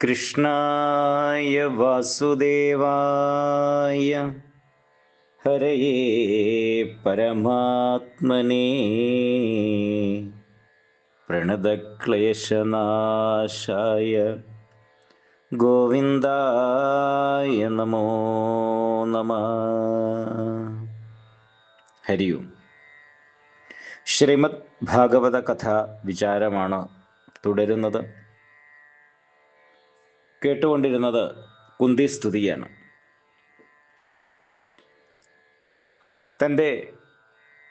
കൃഷ്ണായ വാസുദേവായ ഹരയേ പരമാത്മനേ പ്രണതക്ലേശനാശായ ഗോവിന്ദായ നമോ നമഃ. ഹരി ഓം. ശ്രീമദ് ഭാഗവത കഥ വിചാരമാണ് തുടരുന്നത്. കേട്ടുകൊണ്ടിരുന്നത് കുന്തി സ്തുതിയാണ്. തൻ്റെ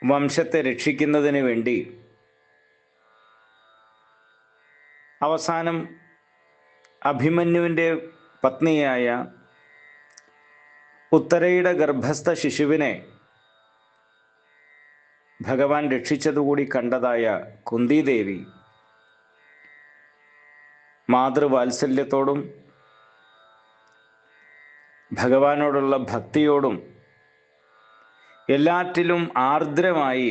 വംശത്തെ രക്ഷിക്കുന്നതിന് വേണ്ടി അവസാനം അഭിമന്യുവിൻ്റെ പത്നിയായ ഉത്തരയുടെ ഗർഭസ്ഥ ശിശുവിനെ ഭഗവാൻ രക്ഷിച്ചതുകൂടി കണ്ടതായ കുന്തിദേവി മാതൃവാത്സല്യത്തോടും ഭഗവാനോടുള്ള ഭക്തിയോടും എല്ലാറ്റിലും ആർദ്രമായി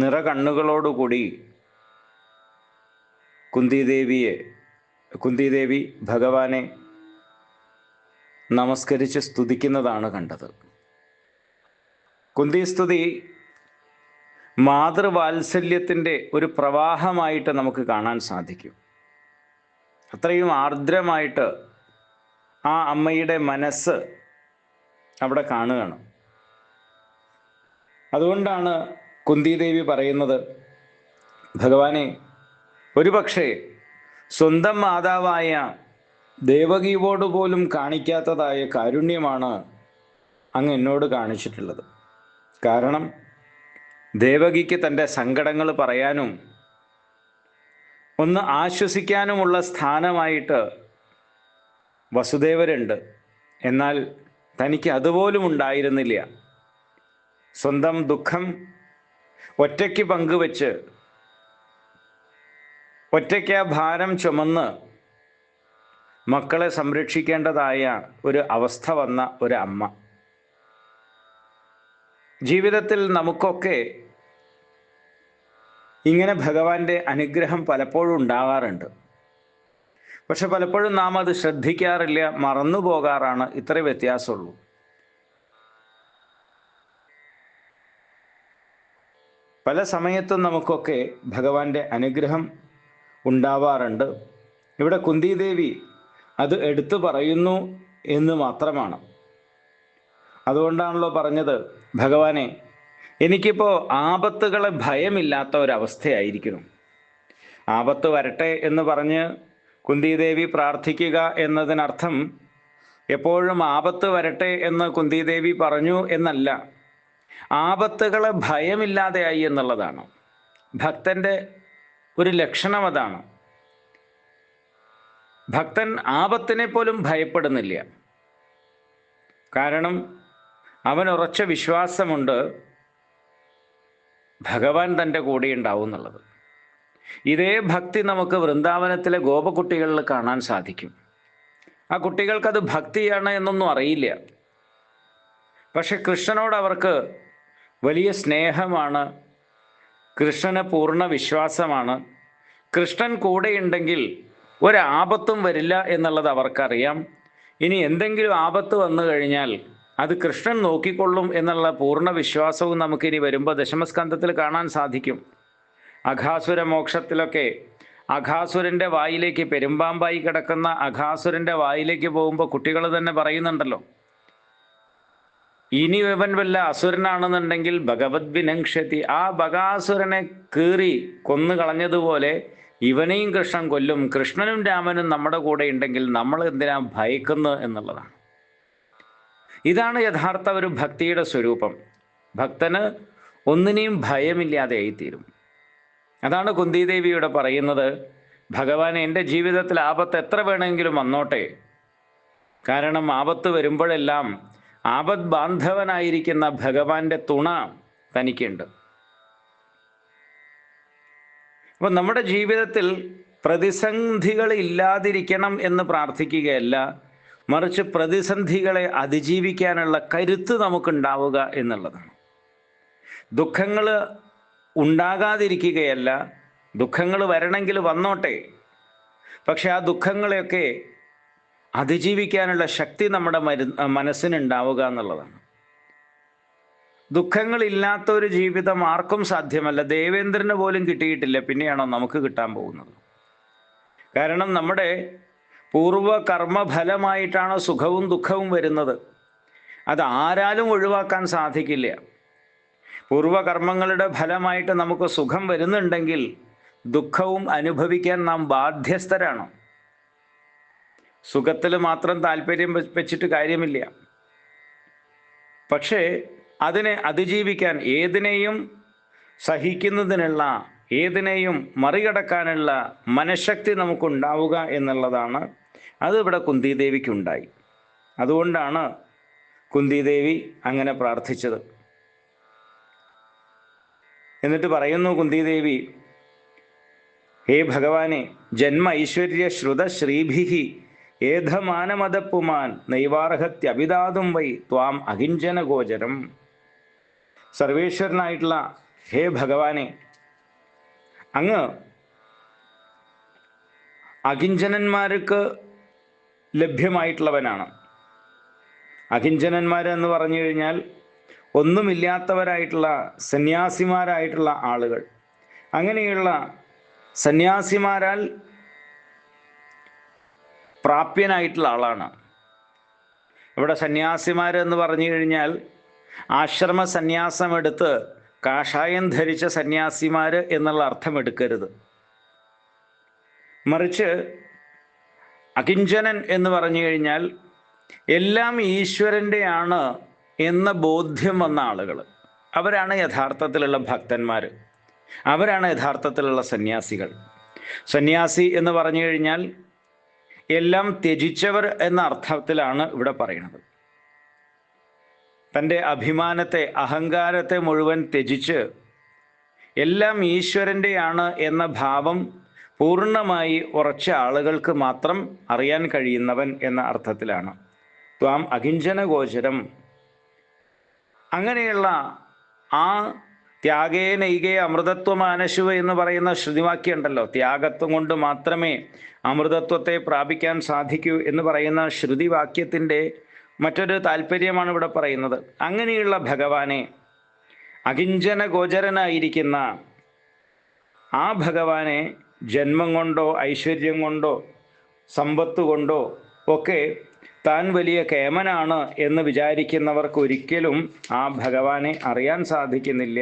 നിറകണ്ണുകളോടുകൂടി കുന്തിദേവി ഭഗവാനെ നമസ്കരിച്ച് സ്തുതിക്കുന്നതാണ് കണ്ടത്. കുന്തിസ്തുതി മാതൃവാത്സല്യത്തിൻ്റെ ഒരു പ്രവാഹമായിട്ട് നമുക്ക് കാണാൻ സാധിക്കും. അത്രയും ആർദ്രമായിട്ട് ആ അമ്മയുടെ മനസ്സ് അവിടെ കാണുകയാണ്. അതുകൊണ്ടാണ് കുന്തിദേവി പറയുന്നത്, ഭഗവാനെ, ഒരുപക്ഷെ സ്വന്തം മാതാവായ ദേവകിയോട് പോലും കാണിക്കാത്തതായ കാരുണ്യമാണ് അങ്ങ് എന്നോട് കാണിച്ചിട്ടുള്ളത്. കാരണം ദേവകിക്ക് തൻ്റെ സങ്കടങ്ങൾ പറയാനും ഒന്ന് ആശ്വസിക്കാനുമുള്ള സ്ഥാനമായിട്ട് വസുദേവരുണ്ട്. എന്നാൽ തനിക്ക് അതുപോലും ഉണ്ടായിരുന്നില്ല. സ്വന്തം ദുഃഖം ഒറ്റയ്ക്ക് പങ്കുവെച്ച് ഒറ്റയ്ക്ക് ആ ഭാരം ചുമന്ന് മക്കളെ സംരക്ഷിക്കേണ്ടതായ ഒരു അവസ്ഥ വന്ന ഒരു അമ്മ. ജീവിതത്തിൽ നമുക്കൊക്കെ ഇങ്ങനെ ഭഗവാന്റെ അനുഗ്രഹം പലപ്പോഴും ഉണ്ടാകാറുണ്ട്. പക്ഷെ പലപ്പോഴും നാം അത് ശ്രദ്ധിക്കാറില്ല, മറന്നു പോകാറാണ്. ഇത്ര വ്യത്യാസമുള്ളൂ. പല സമയത്തും നമുക്കൊക്കെ ഭഗവാന്റെ അനുഗ്രഹം ഉണ്ടാവാറുണ്ട്. ഇവിടെ കുന്തിദേവി അത് എടുത്തു പറയുന്നു എന്ന് മാത്രമാണ്. അതുകൊണ്ടാണല്ലോ പറഞ്ഞത്, ഭഗവാനെ, എനിക്കിപ്പോൾ ആപത്തുകളെ ഭയമില്ലാത്ത ഒരവസ്ഥയായിരിക്കണം. ആപത്ത് വരട്ടെ എന്ന് പറഞ്ഞ് കുന്തിദേവി പ്രാർത്ഥിക്കുക എന്നതിനർത്ഥം എപ്പോഴും ആപത്ത് വരട്ടെ എന്ന് കുന്തിദേവി പറഞ്ഞു എന്നല്ല. ആപത്തുകളെ ഭയമില്ലാതെയായി എന്നുള്ളതാണ്. ഭക്തൻ്റെ ഒരു ലക്ഷണം അതാണ്. ഭക്തൻ ആപത്തിനെ പോലും ഭയപ്പെടുന്നില്ല. കാരണം അവൻ ഉറച്ച വിശ്വാസമുണ്ട് ഭഗവാൻ തൻ്റെ കൂടെ ഉണ്ടാവും എന്നുള്ളത്. ഇതേ ഭക്തി നമുക്ക് വൃന്ദാവനത്തിലെ ഗോപകുട്ടികളിൽ കാണാൻ സാധിക്കും. ആ കുട്ടികൾക്കത് ഭക്തിയാണ് എന്നൊന്നും അറിയില്ല. പക്ഷെ കൃഷ്ണനോട് അവർക്ക് വലിയ സ്നേഹമാണ്, കൃഷ്ണന് പൂർണ്ണ വിശ്വാസമാണ്. കൃഷ്ണൻ കൂടെയുണ്ടെങ്കിൽ ഒരാപത്തും വരില്ല എന്നുള്ളത് അവർക്കറിയാം. ഇനി എന്തെങ്കിലും ആപത്ത് വന്നു കഴിഞ്ഞാൽ അത് കൃഷ്ണൻ നോക്കിക്കൊള്ളും എന്നുള്ള പൂർണ്ണ വിശ്വാസവും നമുക്കിനി വരുമ്പോൾ ദശമസ്കന്ധത്തിൽ കാണാൻ സാധിക്കും. അഘാസുര മോക്ഷത്തിലൊക്കെ അഘാസുരൻ്റെ വായിലേക്ക്, പെരുമ്പാമ്പായി കിടക്കുന്ന അഘാസുരൻ്റെ വായിലേക്ക് പോകുമ്പോൾ കുട്ടികൾ തന്നെ പറയുന്നുണ്ടല്ലോ, ഇനി ഇവൻ വല്ല അസുരനാണെന്നുണ്ടെങ്കിൽ ഭഗവത് വിനങ്ക്ഷതി, ആ ബകാസുരനെ കീറി കൊന്നു കളഞ്ഞതുപോലെ ഇവനെയും കൃഷ്ണൻ കൊല്ലും. കൃഷ്ണനും രാമനും നമ്മുടെ കൂടെ ഉണ്ടെങ്കിൽ നമ്മൾ എന്തിനാ ഭയക്കുന്നത് എന്നുള്ളതാണ്. ഇതാണ് യഥാർത്ഥ ഒരു ഭക്തിയുടെ സ്വരൂപം. ഭക്തന് ഒന്നിനെയും ഭയമില്ലാതെയായിത്തീരും. അതാണ് കുന്തിദേവിയുടെ പറയുന്നത്, ഭഗവാൻ, എൻ്റെ ജീവിതത്തിൽ ആപത്ത് എത്ര വേണമെങ്കിലും വന്നോട്ടെ. കാരണം ആപത്ത് വരുമ്പോഴെല്ലാം ആപത് ബാന്ധവനായിരിക്കുന്ന ഭഗവാന്റെ തുണ തനിക്കുണ്ട്. അപ്പോൾ നമ്മുടെ ജീവിതത്തിൽ പ്രതിസന്ധികൾ ഇല്ലാതിരിക്കണം എന്ന് പ്രാർത്ഥിക്കുകയല്ല, മറിച്ച് പ്രതിസന്ധികളെ അതിജീവിക്കാനുള്ള കരുത്ത് നമുക്കുണ്ടാവുക എന്നുള്ളതാണ്. ദുഃഖങ്ങൾ ഉണ്ടാകാതിരിക്കുകയല്ല, ദുഃഖങ്ങൾ വരണമെങ്കിൽ വന്നോട്ടെ. പക്ഷെ ആ ദുഃഖങ്ങളെയൊക്കെ അതിജീവിക്കാനുള്ള ശക്തി നമ്മുടെ മനസ്സിനുണ്ടാവുക എന്നുള്ളതാണ്. ദുഃഖങ്ങളില്ലാത്ത ഒരു ജീവിതം ആർക്കും സാധ്യമല്ല. ദേവേന്ദ്രന് പോലും കിട്ടിയിട്ടില്ല, പിന്നെയാണോ നമുക്ക് കിട്ടാൻ പോകുന്നത്? കാരണം നമ്മുടെ പൂർവകർമ്മഫലമായിട്ടാണ് സുഖവും ദുഃഖവും വരുന്നത്. അത് ആരാലും ഒഴിവാക്കാൻ സാധിക്കില്ല. പൂർവകർമ്മങ്ങളുടെ ഫലമായിട്ട് നമുക്ക് സുഖം വരുന്നുണ്ടെങ്കിൽ ദുഃഖവും അനുഭവിക്കാൻ നാം ബാധ്യസ്ഥരാണ്. സുഖത്തിൽ മാത്രം താല്പര്യം വെച്ചിട്ട് കാര്യമില്ല. പക്ഷേ അതിനെ അതിജീവിക്കാൻ, ഏതിനെയും സഹിക്കുന്നതിനുള്ള, ഏതിനെയും മറികടക്കാനുള്ള മനഃശക്തി നമുക്കുണ്ടാവുക എന്നുള്ളതാണ്. അത് ഇവിടെ കുന്തിദേവിക്കുണ്ടായി. അതുകൊണ്ടാണ് കുന്തിദേവി അങ്ങനെ പ്രാർത്ഥിച്ചത്. എന്നിട്ട് പറയുന്നു കുന്തിദേവി, ഹേ ഭഗവാനെ, ജന്മ ഐശ്വര്യ ശ്രുത ശ്രീഭിഹി ഏധമാനമതപ്പുമാൻ നൈവാർഹത്യഭിദാതും വൈ ത്വാം അകിഞ്ചന ഗോചരം. സർവേശ്വരനായിട്ടുള്ള ഹേ ഭഗവാനെ, അങ്ങ് അകിഞ്ചനന്മാർക്ക് ലഭ്യമായിട്ടുള്ളവനാണ്. അകിഞ്ചനന്മാരെന്ന് പറഞ്ഞു കഴിഞ്ഞാൽ ഒന്നുമില്ലാത്തവരായിട്ടുള്ള സന്യാസിമാരായിട്ടുള്ള ആളുകൾ. അങ്ങനെയുള്ള സന്യാസിമാരാൽ പ്രാപ്യനായിട്ടുള്ള ആളാണ്. ഇവിടെ സന്യാസിമാരെന്ന് പറഞ്ഞു കഴിഞ്ഞാൽ ആശ്രമ സന്യാസമെടുത്ത് കാഷായം ധരിച്ച സന്യാസിമാർ എന്നുള്ള അർത്ഥം എടുക്കരുത്. മറിച്ച് അകിഞ്ചനൻ എന്ന് പറഞ്ഞു കഴിഞ്ഞാൽ എല്ലാം ഈശ്വരൻ്റെയാണ് എന്ന ബോധ്യം വന്ന ആളുകൾ. അവരാണ് യഥാർത്ഥത്തിലുള്ള ഭക്തന്മാർ, അവരാണ് യഥാർത്ഥത്തിലുള്ള സന്യാസികൾ. സന്യാസി എന്ന് പറഞ്ഞു കഴിഞ്ഞാൽ എല്ലാം ത്യജിച്ചവർ എന്ന അർത്ഥത്തിലാണ് ഇവിടെ പറയുന്നത്. തൻ്റെ അഭിമാനത്തെ, അഹങ്കാരത്തെ മുഴുവൻ ത്യജിച്ച് എല്ലാം ഈശ്വരൻ്റെയാണ് എന്ന ഭാവം പൂർണ്ണമായി ഉറച്ച ആളുകൾക്ക് മാത്രം അറിയാൻ കഴിയുന്നവൻ എന്ന അർത്ഥത്തിലാണ്. ത്വാം അകിഞ്ചന ഗോചരം. അങ്ങനെയുള്ള ആ ത്യാഗേ നൈകേ അമൃതത്വമാനശുവ എന്ന് പറയുന്ന ശ്രുതിവാക്യം ഉണ്ടല്ലോ, ത്യാഗത്വം കൊണ്ട് മാത്രമേ അമൃതത്വത്തെ പ്രാപിക്കാൻ സാധിക്കൂ എന്ന് പറയുന്ന ശ്രുതിവാക്യത്തിൻ്റെ മറ്റൊരു താല്പര്യമാണ് ഇവിടെ പറയുന്നത്. അങ്ങനെയുള്ള ഭഗവാനെ, അകിഞ്ചന ഗോചരനായിരിക്കുന്ന ആ ഭഗവാനെ ജന്മം കൊണ്ടോ ഐശ്വര്യം കൊണ്ടോ സമ്പത്ത് കൊണ്ടോ ഒക്കെ താൻ വലിയ കേമനാണ് എന്ന് വിചാരിക്കുന്നവർക്ക് ഒരിക്കലും ആ ഭഗവാനെ അറിയാൻ സാധിക്കുന്നില്ല,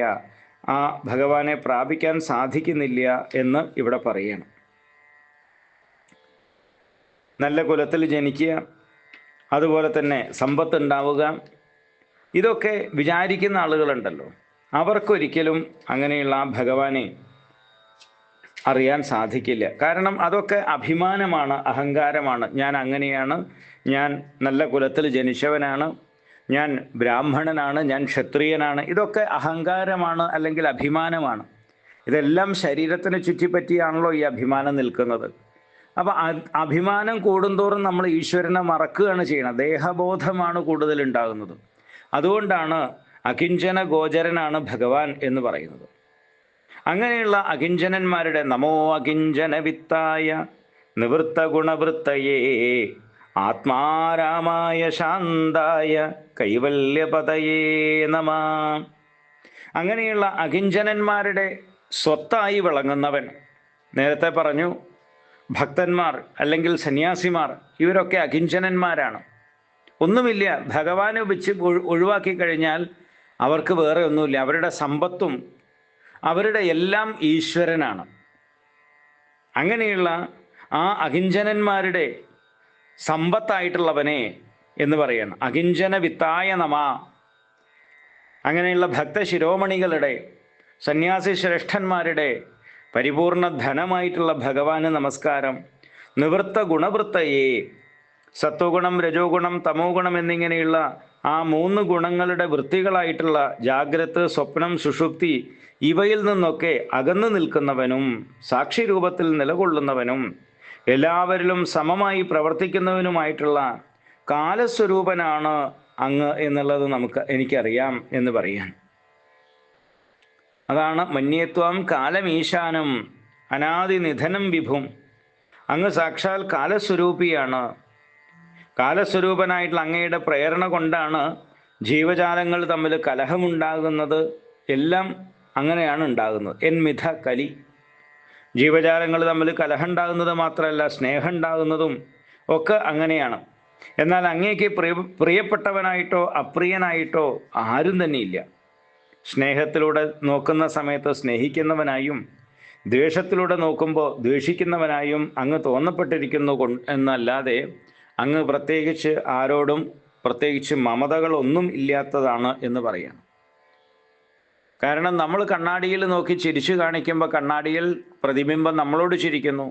ആ ഭഗവാനെ പ്രാപിക്കാൻ സാധിക്കുന്നില്ല എന്ന് ഇവിടെ പറയണം. നല്ല കുലത്തിൽ ജനിക്കുക, അതുപോലെ തന്നെ സമ്പത്ത് ഉണ്ടാവുക, ഇതൊക്കെ വിചാരിക്കുന്ന ആളുകളുണ്ടല്ലോ, അവർക്കൊരിക്കലും അങ്ങനെയുള്ള ആ ഭഗവാനെ അറിയാൻ സാധിക്കില്ല. കാരണം അതൊക്കെ അഭിമാനമാണ്, അഹങ്കാരമാണ്. ഞാൻ അങ്ങനെയാണ്, ഞാൻ നല്ല കുലത്തിൽ ജനിച്ചവനാണ്, ഞാൻ ബ്രാഹ്മണനാണ്, ഞാൻ ക്ഷത്രിയനാണ്. ഇതൊക്കെ അഹങ്കാരമാണ്, അല്ലെങ്കിൽ അഭിമാനമാണ്. ഇതെല്ലാം ശരീരത്തിന് ചുറ്റിപ്പറ്റിയാണല്ലോ ഈ അഭിമാനം നിൽക്കുന്നത്. അപ്പം അഭിമാനം കൂടുന്തോറും നമ്മൾ ഈശ്വരനെ മറക്കുകയാണ് ചെയ്യുന്നത്. ദേഹബോധമാണ് കൂടുതൽ ഉണ്ടാകുന്നത്. അതുകൊണ്ടാണ് അകിഞ്ചന ഗോചരനാണ് ഭഗവാൻ എന്ന് പറയുന്നത്. അങ്ങനെയുള്ള അകിഞ്ചനന്മാരുടെ നമോ അകിഞ്ചന വിത്തായ നിവൃത്ത ഗുണവൃത്തയേ ആത്മാരാമായ ശാന്തായ കൈവല്യപതയേ നമ. അങ്ങനെയുള്ള അകിഞ്ചനന്മാരുടെ സ്വത്തായി വിളങ്ങുന്നവൻ, നേരത്തെ പറഞ്ഞു ഭക്തന്മാർ അല്ലെങ്കിൽ സന്യാസിമാർ, ഇവരൊക്കെ അകിഞ്ചനന്മാരാണ്. ഒന്നുമില്ല, ഭഗവാനെ വെച്ച് ഒഴിവാക്കി കഴിഞ്ഞാൽ അവർക്ക് വേറെ ഒന്നുമില്ല. അവരുടെ സമ്പത്തും അവരുടെ എല്ലാം ഈശ്വരനാണ്. അങ്ങനെയുള്ള ആ അകിഞ്ചനന്മാരുടെ സമ്പത്തായിട്ടുള്ളവനെ എന്ന് പറയണം അകിഞ്ചന വിത്തായ നമ. അങ്ങനെയുള്ള ഭക്തശിരോമണികളുടെ, സന്യാസി ശ്രേഷ്ഠന്മാരുടെ പരിപൂർണ ധനമായിട്ടുള്ള ഭഗവാന് നമസ്കാരം. നിവൃത്ത ഗുണവൃത്തയേ, സത്വഗുണം രജോഗുണം തമോ ഗുണം എന്നിങ്ങനെയുള്ള ആ 3 ഗുണങ്ങളുടെ വൃത്തികളായിട്ടുള്ള ജാഗ്രത്, സ്വപ്നം, സുഷുപ്തി, ഇവയിൽ നിന്നൊക്കെ അകന്നു നിൽക്കുന്നവനും സാക്ഷി രൂപത്തിൽ നിലകൊള്ളുന്നവനും എല്ലാവരിലും സമമായി പ്രവർത്തിക്കുന്നവനുമായിട്ടുള്ള കാലസ്വരൂപനാണ് അങ്ങ് എന്നുള്ളത് എനിക്കറിയാം എന്ന് പറയാൻ. അതാണ് മന്യേത്വം കാലമീശാനം അനാദി നിധനം വിഭും. അങ്ങ് സാക്ഷാൽ കാലസ്വരൂപിയാണ്, കാലസ്വരൂപനായിട്ടുള്ള അങ്ങയുടെ പ്രേരണ കൊണ്ടാണ് ജീവജാലങ്ങൾ തമ്മിൽ കലഹമുണ്ടാകുന്നത്. എല്ലാം അങ്ങനെയാണ് ഉണ്ടാകുന്നത്. എന്മിഥ കലി. ജീവജാലങ്ങൾ തമ്മിൽ കലഹം ഉണ്ടാകുന്നത് മാത്രമല്ല, സ്നേഹം ഉണ്ടാകുന്നതും ഒക്കെ അങ്ങനെയാണ്. എന്നാൽ അങ്ങേക്ക് പ്രിയപ്പെട്ടവനായിട്ടോ അപ്രിയനായിട്ടോ ആരും തന്നെയില്ല. സ്നേഹത്തിലൂടെ നോക്കുന്ന സമയത്ത് സ്നേഹിക്കുന്നവനായും ദ്വേഷത്തിലൂടെ നോക്കുമ്പോൾ ദ്വേഷിക്കുന്നവനായും അങ്ങ് തോന്നപ്പെട്ടിരിക്കുന്നു എന്നല്ലാതെ അങ്ങ് പ്രത്യേകിച്ച് ആരോടും പ്രത്യേകിച്ച് മമതകളൊന്നും ഇല്ലാത്തതാണ് എന്ന് പറയാം. കാരണം നമ്മൾ കണ്ണാടിയിൽ നോക്കി ചിരിച്ചു കാണിക്കുമ്പോൾ കണ്ണാടിയിൽ പ്രതിബിംബം നമ്മളോട് ചിരിക്കുന്നു.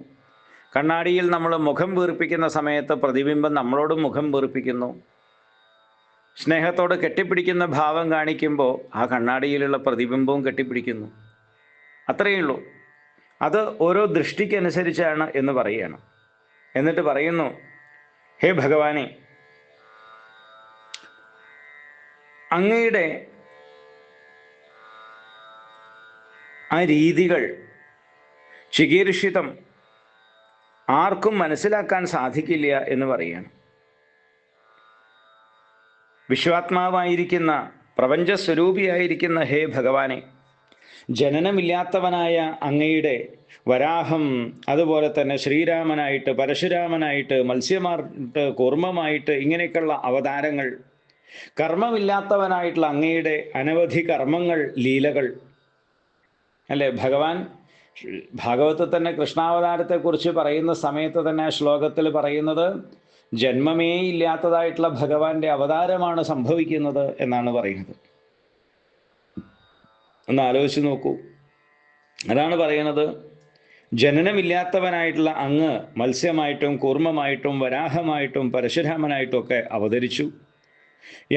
കണ്ണാടിയിൽ നമ്മൾ മുഖം വീർപ്പിക്കുന്ന സമയത്ത് പ്രതിബിംബം നമ്മളോട് മുഖം വീർപ്പിക്കുന്നു. സ്നേഹത്തോട് കെട്ടിപ്പിടിക്കുന്ന ഭാവം കാണിക്കുമ്പോൾ ആ കണ്ണാടിയിലുള്ള പ്രതിബിംബവും കെട്ടിപ്പിടിക്കുന്നു. അത്രയേ ഉള്ളൂ. അത് ഓരോ ദൃഷ്ടിക്കനുസരിച്ചാണ് എന്ന് പറയുകയാണ്. എന്നിട്ട് പറയുന്നു, ഹേ ഭഗവാനെ, അങ്ങയുടെ ആ രീതികൾ ചികീർഷിതം, ആർക്കും മനസ്സിലാക്കാൻ സാധിക്കില്ല എന്ന് പറയുകയാണ്. വിശ്വാത്മാവായിരിക്കുന്ന പ്രപഞ്ചസ്വരൂപിയായിരിക്കുന്ന ഹേ ഭഗവാനെ, ജനനമില്ലാത്തവനായ അങ്ങയുടെ വരാഹം, അതുപോലെ തന്നെ ശ്രീരാമനായിട്ട്, പരശുരാമനായിട്ട്, മത്സ്യമായിട്ട്, കൂർമ്മമായിട്ട്, ഇങ്ങനെയൊക്കെയുള്ള അവതാരങ്ങൾ, കർമ്മമില്ലാത്തവനായിട്ടുള്ള അങ്ങയുടെ അനവധി കർമ്മങ്ങൾ, ലീലകൾ അല്ലേ. ഭഗവാൻ ഭാഗവതത്തിൽ തന്നെ കൃഷ്ണാവതാരത്തെക്കുറിച്ച് പറയുന്ന സമയത്ത് തന്നെ ശ്ലോകത്തിൽ പറയുന്നത് ജന്മമേ ഇല്ലാത്തതായിട്ടുള്ള ഭഗവാന്റെ അവതാരമാണ് സംഭവിക്കുന്നത് എന്നാണ് പറയുന്നത്. ഒന്ന് ആലോചിച്ച് നോക്കൂ. അതാണ് പറയുന്നത്, ജനനമില്ലാത്തവനായിട്ടുള്ള അങ്ങ് മത്സ്യമായിട്ടും കൂർമ്മമായിട്ടും വരാഹമായിട്ടും പരശുരാമനായിട്ടും ഒക്കെ അവതരിച്ചു.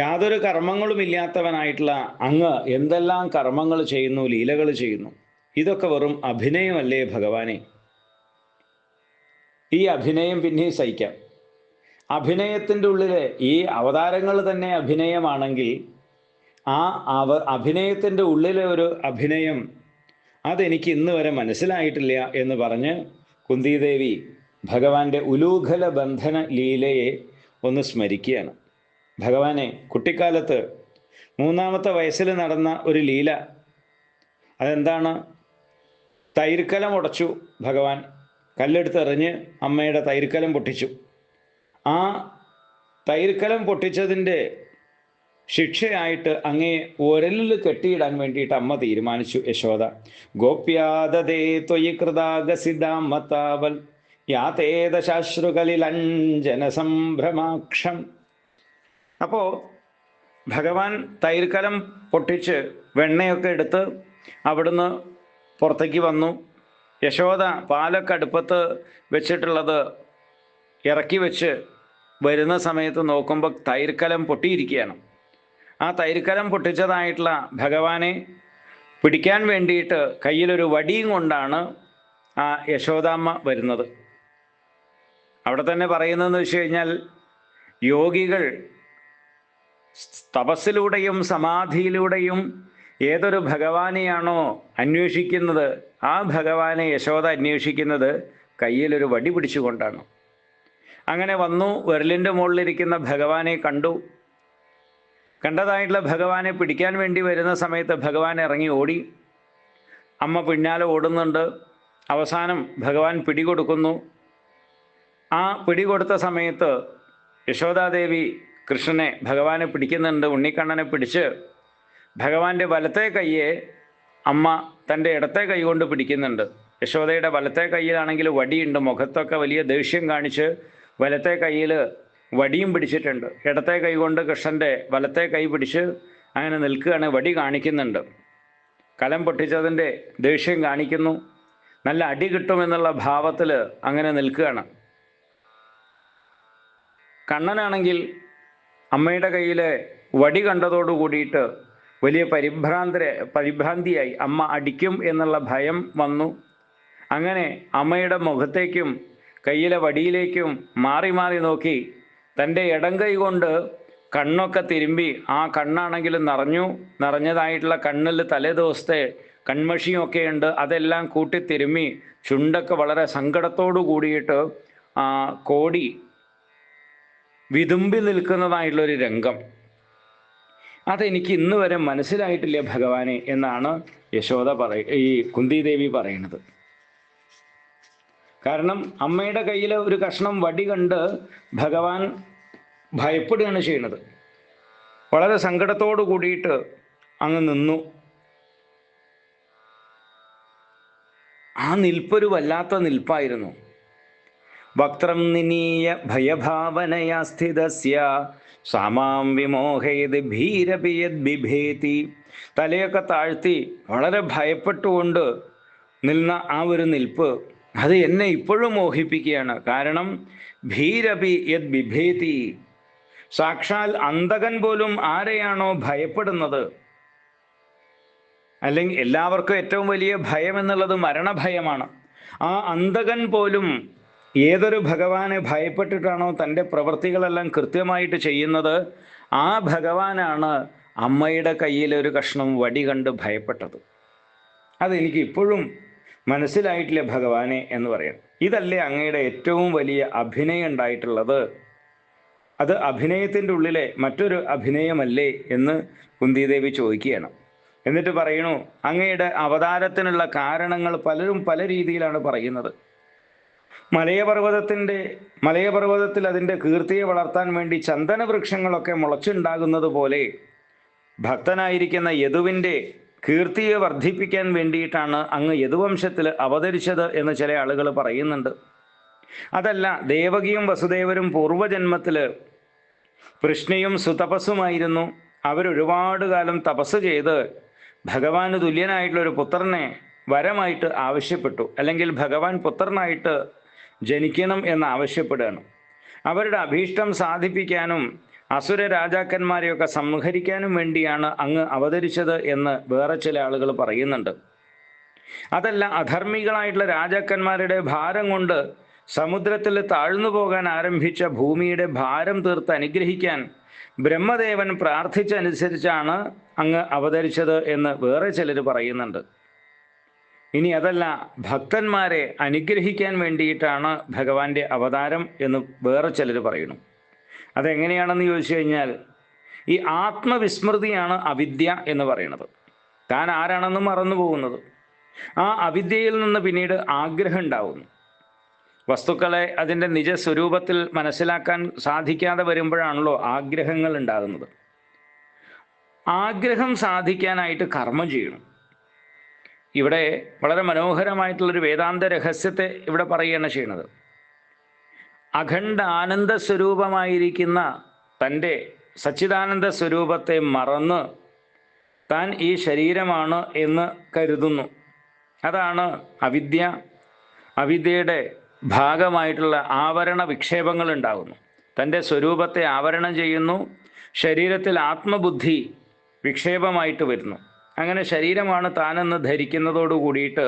യാതൊരു കർമ്മങ്ങളും ഇല്ലാത്തവനായിട്ടുള്ള അങ്ങ് എന്തെല്ലാം കർമ്മങ്ങൾ ചെയ്യുന്നു, ലീലകൾ ചെയ്യുന്നു. ഇതൊക്കെ വെറും അഭിനയമല്ലേ ഭഗവാനെ? ഈ അഭിനയം പിന്നെയും സഹിക്കാം. അഭിനയത്തിൻ്റെ ഉള്ളിലെ ഈ അവതാരങ്ങൾ തന്നെ അഭിനയമാണെങ്കിൽ ആ അഭിനയത്തിൻ്റെ ഉള്ളിലെ ഒരു അഭിനയം അതെനിക്ക് ഇന്ന് വരെ മനസ്സിലായിട്ടില്ല എന്ന് പറഞ്ഞ് കുന്തിദേവി ഭഗവാന്റെ ഉലൂഖല ബന്ധന ലീലയെ ഒന്ന് സ്മരിക്കുകയാണ്. ഭഗവാനെ കുട്ടിക്കാലത്ത് 3-ാമത്തെ വയസ്സിൽ നടന്ന ഒരു ലീല, അതെന്താണ്? തൈർക്കലം ഉടച്ചു ഭഗവാൻ. കല്ലെടുത്തെറിഞ്ഞ് അമ്മയുടെ തൈർക്കലം പൊട്ടിച്ചു. ആ തൈർക്കലം പൊട്ടിച്ചതിൻ്റെ ശിക്ഷയായിട്ട് അങ്ങേ ഉരലിൽ കെട്ടിയിടാൻ വേണ്ടിയിട്ട് അമ്മ തീരുമാനിച്ചു. യശോദ ഗോപ്യാദേ ത്വയി കൃതാഗസിദാമതാവൽ യാതേദശാശ്രുകലിലഞ്ജന സംഭ്രമാക്ഷം. അപ്പോൾ ഭഗവാൻ തൈർക്കലം പൊട്ടിച്ച് വെണ്ണയൊക്കെ എടുത്ത് അവിടുന്ന് പുറത്തേക്ക് വന്നു. യശോദ പാലൊക്കെ അടുപ്പത്ത് വെച്ചിട്ടുള്ളത് ഇറക്കി വെച്ച് വരുന്ന സമയത്ത് നോക്കുമ്പോൾ തൈർക്കലം പൊട്ടിയിരിക്കുകയാണ്. ആ തൈർക്കലം പൊട്ടിച്ചതായിട്ടുള്ള ഭഗവാനെ പിടിക്കാൻ വേണ്ടിയിട്ട് കയ്യിലൊരു വടിയും കൊണ്ടാണ് ആ യശോദാമ്മ വരുന്നത്. അവിടെ തന്നെ പറയുന്നതെന്ന് വെച്ച് കഴിഞ്ഞാൽ, യോഗികൾ തപസ്സിലൂടെയും സമാധിയിലൂടെയും ഏതൊരു ഭഗവാനെയാണോ അന്വേഷിക്കുന്നത്, ആ ഭഗവാനെ യശോദ അന്വേഷിക്കുന്നത് കയ്യിലൊരു വടി പിടിച്ചുകൊണ്ടാണ്. അങ്ങനെ വന്നു, വിരലിൻ്റെ മുകളിലിരിക്കുന്ന ഭഗവാനെ കണ്ടു. കണ്ടതായിട്ടുള്ള ഭഗവാനെ പിടിക്കാൻ വേണ്ടി വരുന്ന സമയത്ത് ഭഗവാൻ ഇറങ്ങി ഓടി. അമ്മ പിന്നാലെ ഓടുന്നുണ്ട്. അവസാനം ഭഗവാൻ പിടികൊടുക്കുന്നു. ആ പിടികൊടുത്ത സമയത്ത് യശോദാദേവി കൃഷ്ണനെ, ഭഗവാനെ പിടിക്കുന്നുണ്ട്. ഉണ്ണിക്കണ്ണനെ പിടിച്ച് ഭഗവാന്റെ വലത്തെ കൈയെ അമ്മ തൻ്റെ ഇടത്തെ കൈ കൊണ്ട് പിടിക്കുന്നുണ്ട്. യശോദയുടെ വലത്തെ കൈയിലാണെങ്കിൽ വടിയുണ്ട്. മുഖത്തൊക്കെ വലിയ ദേഷ്യം കാണിച്ച് വലത്തെ കൈയിൽ വടിയും പിടിച്ചിട്ടുണ്ട്. ഇടത്തെ കൈ കൊണ്ട് കൃഷ്ണൻ്റെ വലത്തെ കൈ പിടിച്ച് അങ്ങനെ നിൽക്കുകയാണ്. വടി കാണിക്കുന്നുണ്ട്. കലം പൊട്ടിച്ചതിൻ്റെ ദേഷ്യം കാണിക്കുന്നു. നല്ല അടി കിട്ടുമെന്നുള്ള ഭാവത്തിൽ അങ്ങനെ നിൽക്കുകയാണ്. കണ്ണനാണെങ്കിൽ അമ്മയുടെ കയ്യിലെ വടി കണ്ടതോടു കൂടിയിട്ട് വലിയ പരിഭ്രാന്തിയായി. അമ്മ അടിക്കും എന്നുള്ള ഭയം വന്നു. അങ്ങനെ അമ്മയുടെ മുഖത്തേക്കും കയ്യിലെ വടിയിലേക്കും മാറി മാറി നോക്കി. തൻ്റെ ഇടം കൈ കൊണ്ട് കണ്ണൊക്കെ തിരുമ്പി, ആ കണ്ണാണെങ്കിൽ നിറഞ്ഞതായിട്ടുള്ള കണ്ണിൽ തലേ ദിവസത്തെ കൺമഷിയൊക്കെ ഉണ്ട്, അതെല്ലാം കൂട്ടി തിരുമ്മി ചുണ്ടൊക്കെ വളരെ സങ്കടത്തോടു കൂടിയിട്ട് കോടി വിതുമ്പി നിൽക്കുന്നതായിട്ടുള്ളൊരു രംഗം, അതെനിക്ക് ഇന്ന് വരെ മനസ്സിലായിട്ടില്ല ഭഗവാനെ എന്നാണ് ഈ കുന്തിദേവി പറയുന്നത്. കാരണം അമ്മയുടെ കയ്യിൽ ഒരു കഷ്ണം വടി കണ്ട് ഭഗവാൻ ഭയപ്പെടുകയാണ് ചെയ്യുന്നത്. വളരെ സങ്കടത്തോടു കൂടിയിട്ട് അങ്ങ് നിന്നു. ആ നിൽപ്പൊരു വല്ലാത്ത നിൽപ്പായിരുന്നു. വക്രം നിനീയ ഭയഭാവനയാ സ്ഥിതസ്യ സാമാം വിമോഹയത് ഭീരപിയത് ബിഭേതി. തലയൊക്കെ താഴ്ത്തി വളരെ ഭയപ്പെട്ടുകൊണ്ട് നിന്ന ആ ഒരു നിൽപ്പ് അത് എന്നെ ഇപ്പോഴും മോഹിപ്പിക്കുകയാണ്. കാരണം ഭീരപി യത് ബിഭേതി, സാക്ഷാൽ അന്തകൻ പോലും ആരെയാണോ ഭയപ്പെടുന്നത്, അല്ലെങ്കിൽ എല്ലാവർക്കും ഏറ്റവും വലിയ ഭയം എന്നുള്ളത് മരണഭയമാണ്. ആ അന്തകൻ പോലും ഏതൊരു ഭഗവാനെ ഭയപ്പെട്ടിട്ടാണോ തൻ്റെ പ്രവൃത്തികളെല്ലാം കൃത്യമായിട്ട് ചെയ്യുന്നത്, ആ ഭഗവാനാണ് അമ്മയുടെ കയ്യിൽ ഒരു കഷ്ണം വടി കണ്ട് ഭയപ്പെട്ടത്. അതെനിക്ക് ഇപ്പോഴും മനസ്സിലായിട്ടില്ല ഭഗവാനെ എന്ന് പറയാം. ഇതല്ലേ അങ്ങയുടെ ഏറ്റവും വലിയ അഭിനയം ഉണ്ടായിട്ടുള്ളത്? അത് അഭിനയത്തിൻ്റെ ഉള്ളിലെ മറ്റൊരു അഭിനയമല്ലേ എന്ന് കുന്തിദേവി ചോദിക്കുകയാണ്. എന്നിട്ട് പറയണു, അങ്ങയുടെ അവതാരത്തിനുള്ള കാരണങ്ങൾ പലരും പല രീതിയിലാണ് പറയുന്നത്. മലയപർവ്വതത്തിൽ അതിൻ്റെ കീർത്തിയെ വളർത്താൻ വേണ്ടി ചന്ദന വൃക്ഷങ്ങളൊക്കെ മുളച്ചുണ്ടാകുന്നത് പോലെ ഭക്തനായിരിക്കുന്ന യദുവിൻ്റെ കീർത്തിയെ വർദ്ധിപ്പിക്കാൻ വേണ്ടിയിട്ടാണ് അങ്ങ് യദുവംശത്തിൽ അവതരിച്ചത് എന്ന് ചില ആളുകൾ പറയുന്നുണ്ട്. അതല്ല, ദേവകിയും വസുദേവരും പൂർവജന്മത്തിൽ കൃഷ്ണയും സുതപസ്സുമായിരുന്നു. അവരൊരുപാട് കാലം തപസ് ചെയ്ത് ഭഗവാന് തുല്യനായിട്ടുള്ളൊരു പുത്രനെ വരമായിട്ട് ആവശ്യപ്പെട്ടു, അല്ലെങ്കിൽ ഭഗവാൻ പുത്രനായിട്ട് ജനിക്കണം എന്ന് ആവശ്യപ്പെടുകയാണ്. അവരുടെ അഭീഷ്ടം സാധിപ്പിക്കാനും അസുര രാജാക്കന്മാരെയൊക്കെ സംഹരിക്കാനും വേണ്ടിയാണ് അങ്ങ് അവതരിച്ചത് എന്ന് വേറെ ചില ആളുകൾ പറയുന്നുണ്ട്. അതല്ല, അധർമ്മികളായിട്ടുള്ള രാജാക്കന്മാരുടെ ഭാരം കൊണ്ട് സമുദ്രത്തിൽ താഴ്ന്നു പോകാൻ ആരംഭിച്ച ഭൂമിയുടെ ഭാരം തീർത്ത് അനുഗ്രഹിക്കാൻ ബ്രഹ്മദേവൻ പ്രാർത്ഥിച്ചനുസരിച്ചാണ് അങ്ങ് അവതരിച്ചത് എന്ന് വേറെ ചിലർ പറയുന്നുണ്ട്. ഇനി അതല്ല, ഭക്തന്മാരെ അനുഗ്രഹിക്കാൻ വേണ്ടിയിട്ടാണ് ഭഗവാന്റെ അവതാരം എന്ന് വേറെ ചിലർ പറയുന്നു. അതെങ്ങനെയാണെന്ന് ചോദിച്ചു കഴിഞ്ഞാൽ, ഈ ആത്മവിസ്മൃതിയാണ് അവിദ്യ എന്ന് പറയുന്നത്. താൻ ആരാണെന്ന് മറന്നു പോകുന്നത്. ആ അവിദ്യയിൽ നിന്ന് പിന്നീട് ആഗ്രഹം ഉണ്ടാവുന്നു. വസ്തുക്കളെ അതിൻ്റെ നിജസ്വരൂപത്തിൽ മനസ്സിലാക്കാൻ സാധിക്കാതെ വരുമ്പോഴാണല്ലോ ആഗ്രഹങ്ങൾ ഉണ്ടാകുന്നത്. ആഗ്രഹം സാധിക്കാനായിട്ട് കർമ്മം ചെയ്യണം. ഇവിടെ വളരെ മനോഹരമായിട്ടുള്ളൊരു വേദാന്ത രഹസ്യത്തെ ഇവിടെ പറയുകയാണ് ചെയ്യുന്നത്. അഖണ്ഡ ആനന്ദ സ്വരൂപമായിരിക്കുന്ന തൻ്റെ സച്ചിദാനന്ദ സ്വരൂപത്തെ മറന്ന് താൻ ഈ ശരീരമാണ് എന്ന് കരുതുന്നു. അതാണ് അവിദ്യ. അവിദ്യയുടെ ഭാഗമായിട്ടുള്ള ആവരണ വിക്ഷേപങ്ങൾ ഉണ്ടാകുന്നു. തൻ്റെ സ്വരൂപത്തെ ആവരണം ചെയ്യുന്നു. ശരീരത്തിൽ ആത്മബുദ്ധി വിക്ഷേപമായിട്ട് വരുന്നു. അങ്ങനെ ശരീരമാണ് താനെന്ന് ധരിക്കുന്നതോടു കൂടിയിട്ട്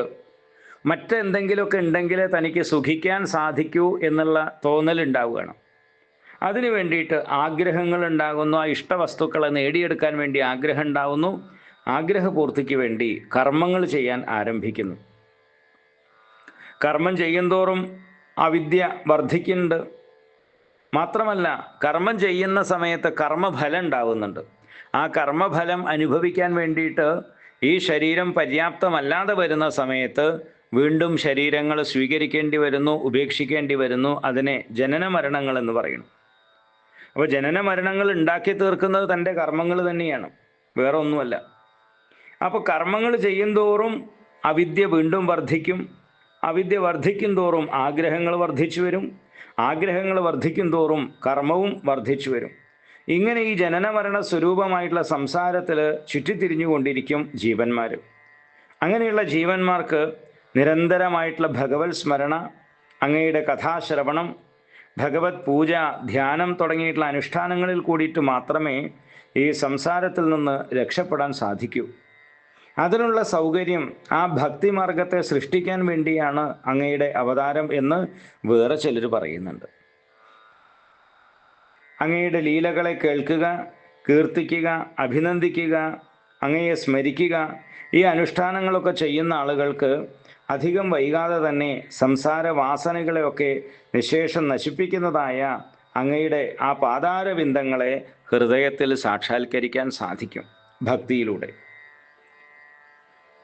മറ്റെന്തെങ്കിലുമൊക്കെ ഉണ്ടെങ്കിലേ തനിക്ക് സുഖിക്കാൻ സാധിക്കൂ എന്നുള്ള തോന്നലുണ്ടാവുകയാണ്. അതിനു വേണ്ടിയിട്ട് ആഗ്രഹങ്ങൾ ഉണ്ടാകുന്നു. ആ ഇഷ്ടവസ്തുക്കളെ നേടിയെടുക്കാൻ വേണ്ടി ആഗ്രഹം ഉണ്ടാകുന്നു. ആഗ്രഹപൂർത്തിക്ക് വേണ്ടി കർമ്മങ്ങൾ ചെയ്യാൻ ആരംഭിക്കുന്നു. കർമ്മം ചെയ്യുന്തോറും അവിദ്യ വർദ്ധിക്കുന്നുണ്ട്. മാത്രമല്ല, കർമ്മം ചെയ്യുന്ന സമയത്ത് കർമ്മഫലം ഉണ്ടാകുന്നുണ്ട്. ആ കർമ്മഫലം അനുഭവിക്കാൻ വേണ്ടിയിട്ട് ഈ ശരീരം പര്യാപ്തമല്ലാതെ വരുന്ന സമയത്ത് വീണ്ടും ശരീരങ്ങൾ സ്വീകരിക്കേണ്ടി വരുന്നു, ഉപേക്ഷിക്കേണ്ടി വരുന്നു. അതിനെ ജനന മരണങ്ങൾ എന്ന് പറയുന്നു. അപ്പോൾ ജനന മരണങ്ങൾ ഉണ്ടാക്കി തീർക്കുന്നത് തൻ്റെ കർമ്മങ്ങൾ തന്നെയാണ്, വേറെ ഒന്നുമല്ല. അപ്പോൾ കർമ്മങ്ങൾ ചെയ്യുന്തോറും അവിദ്യ വീണ്ടും വർദ്ധിക്കും. അവിദ്യ വർദ്ധിക്കും തോറും ആഗ്രഹങ്ങൾ വർദ്ധിച്ചു വരും. ആഗ്രഹങ്ങൾ വർദ്ധിക്കും തോറും കർമ്മവും വർദ്ധിച്ചു വരും. ഇങ്ങനെ ഈ ജനന മരണ സ്വരൂപമായിട്ടുള്ള സംസാരത്തിൽ ചുറ്റിത്തിരിഞ്ഞുകൊണ്ടിരിക്കും ജീവന്മാർ. അങ്ങനെയുള്ള ജീവന്മാർക്ക് നിരന്തരമായിട്ടുള്ള ഭഗവത് സ്മരണ, അങ്ങയുടെ കഥാശ്രവണം, ഭഗവത് പൂജ, ധ്യാനം തുടങ്ങിയിട്ടുള്ള അനുഷ്ഠാനങ്ങളിൽ കൂടിയിട്ട് മാത്രമേ ഈ സംസാരത്തിൽ നിന്ന് രക്ഷപ്പെടാൻ സാധിക്കൂ. അതിനുള്ള സൗകര്യം ആ ഭക്തിമാർഗത്തെ സൃഷ്ടിക്കാൻ വേണ്ടിയാണ് അങ്ങയുടെ അവതാരം എന്ന് വേറെ ചിലർ പറയുന്നുണ്ട്. അങ്ങയുടെ ലീലകളെ കേൾക്കുക, കീർത്തിക്കുക, അഭിനന്ദിക്കുക, അങ്ങയെ സ്മരിക്കുക, ഈ അനുഷ്ഠാനങ്ങളൊക്കെ ചെയ്യുന്ന ആളുകൾക്ക് അധികം വൈകാതെ തന്നെ സംസാര വാസനകളെയൊക്കെ നിശേഷം നശിപ്പിക്കുന്നതായ അങ്ങയുടെ ആ പാതാരവിന്ദങ്ങളെ ഹൃദയത്തിൽ സാക്ഷാത്കരിക്കാൻ സാധിക്കും ഭക്തിയിലൂടെ.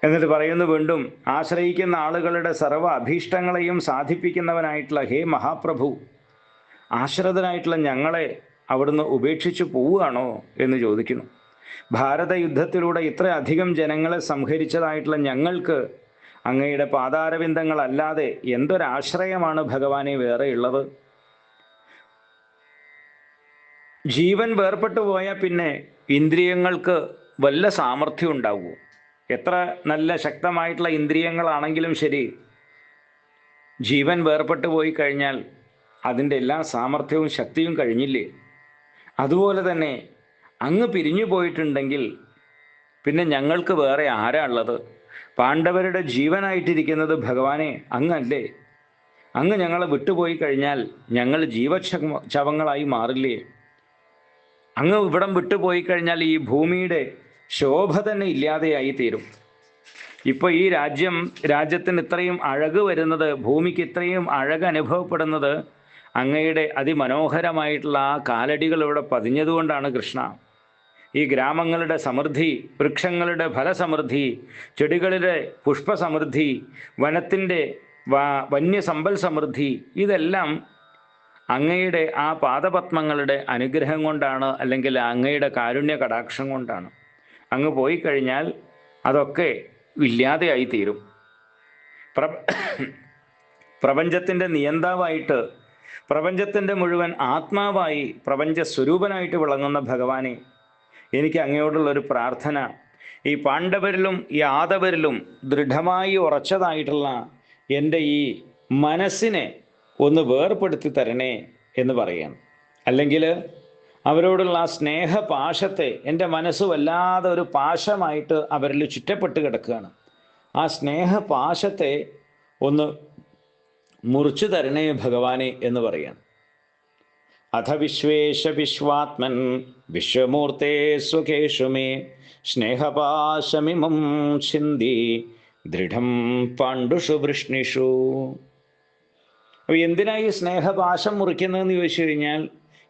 എന്നിട്ട് പറയുന്നു വീണ്ടും, ആശ്രയിക്കുന്ന ആളുകളുടെ സർവ്വ അഭീഷ്ടങ്ങളെയും സാധിപ്പിക്കുന്നവനായിട്ടുള്ള ഹേ മഹാപ്രഭു, ആശ്രിതനായിട്ടുള്ള ഞങ്ങളെ അവിടുന്ന് ഉപേക്ഷിച്ചു പോവുകയാണോ എന്ന് ചോദിക്കുന്നു. ഭാരത യുദ്ധത്തിലൂടെ ഇത്രയധികം ജനങ്ങളെ സംഹരിച്ചതായിട്ടുള്ള ഞങ്ങൾക്ക് അങ്ങയുടെ പാതാരവിന്ദങ്ങളല്ലാതെ എന്തൊരാശ്രയമാണ് ഭഗവാനെ വേറെ ഉള്ളത്? ജീവൻ വേർപെട്ടു പോയാൽ പിന്നെ ഇന്ദ്രിയങ്ങൾക്ക് വല്ല സാമർഥ്യം ഉണ്ടാവുമോ? എത്ര നല്ല ശക്തമായിട്ടുള്ള ഇന്ദ്രിയങ്ങളാണെങ്കിലും ശരി, ജീവൻ വേർപെട്ടു പോയി കഴിഞ്ഞാൽ അതിൻ്റെ എല്ലാ സാമർഥ്യവും ശക്തിയും കഴിഞ്ഞില്ലേ? അതുപോലെ തന്നെ അങ്ങ് പിരിഞ്ഞു പോയിട്ടുണ്ടെങ്കിൽ പിന്നെ ഞങ്ങൾക്ക് വേറെ ആരാ ഉള്ളത്? പാണ്ഡവരുടെ ജീവനായിട്ടിരിക്കുന്നത് ഭഗവാനെ അങ്ങല്ലേ? അങ്ങ് ഞങ്ങളെ വിട്ടുപോയി കഴിഞ്ഞാൽ ഞങ്ങൾ ജീവശവങ്ങളായി മാറില്ലേ? അങ്ങ് ഇവിടം വിട്ടുപോയി കഴിഞ്ഞാൽ ഈ ഭൂമിയുടെ ശോഭ തന്നെ ഇല്ലാതെയായി തീരും. ഇപ്പോൾ ഈ രാജ്യത്തിന് ഇത്രയും അഴക് വരുന്നത്, ഭൂമിക്ക് ഇത്രയും അഴക് അനുഭവപ്പെടുന്നത് അങ്ങയുടെ അതിമനോഹരമായിട്ടുള്ള ആ കാലടികൾ ഇവിടെ പതിഞ്ഞതുകൊണ്ടാണ് കൃഷ്ണ. ഈ ഗ്രാമങ്ങളുടെ സമൃദ്ധി, വൃക്ഷങ്ങളുടെ ഫലസമൃദ്ധി, ചെടികളുടെ പുഷ്പസമൃദ്ധി, വനത്തിൻ്റെ വന്യസമ്പൽ സമൃദ്ധി, ഇതെല്ലാം അങ്ങയുടെ ആ പാദപത്മങ്ങളുടെ അനുഗ്രഹം കൊണ്ടാണ്, അല്ലെങ്കിൽ അങ്ങയുടെ കാരുണ്യ കടാക്ഷം കൊണ്ടാണ്. അങ്ങ് പോയി കഴിഞ്ഞാൽ അതൊക്കെ ഇല്ലാതെയായി തീരും. പ്രപഞ്ചത്തിൻ്റെ നിയന്താവായിട്ട്, പ്രപഞ്ചത്തിൻ്റെ മുഴുവൻ ആത്മാവായി, പ്രപഞ്ച സ്വരൂപനായിട്ട് വിളങ്ങുന്ന ഭഗവാനെ, എനിക്ക് അങ്ങയോടുള്ളൊരു പ്രാർത്ഥന, ഈ പാണ്ഡവരിലും യാദവരിലും ദൃഢമായി ഉറച്ചതായിട്ടുള്ള എൻ്റെ ഈ മനസ്സിനെ ഒന്ന് വേർപ്പെടുത്തി തരണേ എന്ന് പറയണം. അല്ലെങ്കിൽ അവരോടുള്ള ആ സ്നേഹപാശത്തെ, എൻ്റെ മനസ്സ് വല്ലാതെ ഒരു പാശമായിട്ട് അവരിൽ ചുറ്റപ്പെട്ട് കിടക്കുകയാണ്, ആ സ്നേഹപാശത്തെ ഒന്ന് മുറിച്ചു തരണേ ഭഗവാനെ എന്ന് പറയാം. അഥ വിശ്വേശ വിശ്വാത്മൻ വിശ്വമൂർത്തേ സ്വകേഷു മേ സ്നേഹപാശമിമം ചിന്തി ദൃഢം പാണ്ഡുഷു വൃഷ്ണിഷു. അപ്പോൾ എന്തിനായി സ്നേഹപാശം മുറിക്കുന്നതെന്ന് ചോദിച്ചു കഴിഞ്ഞാൽ,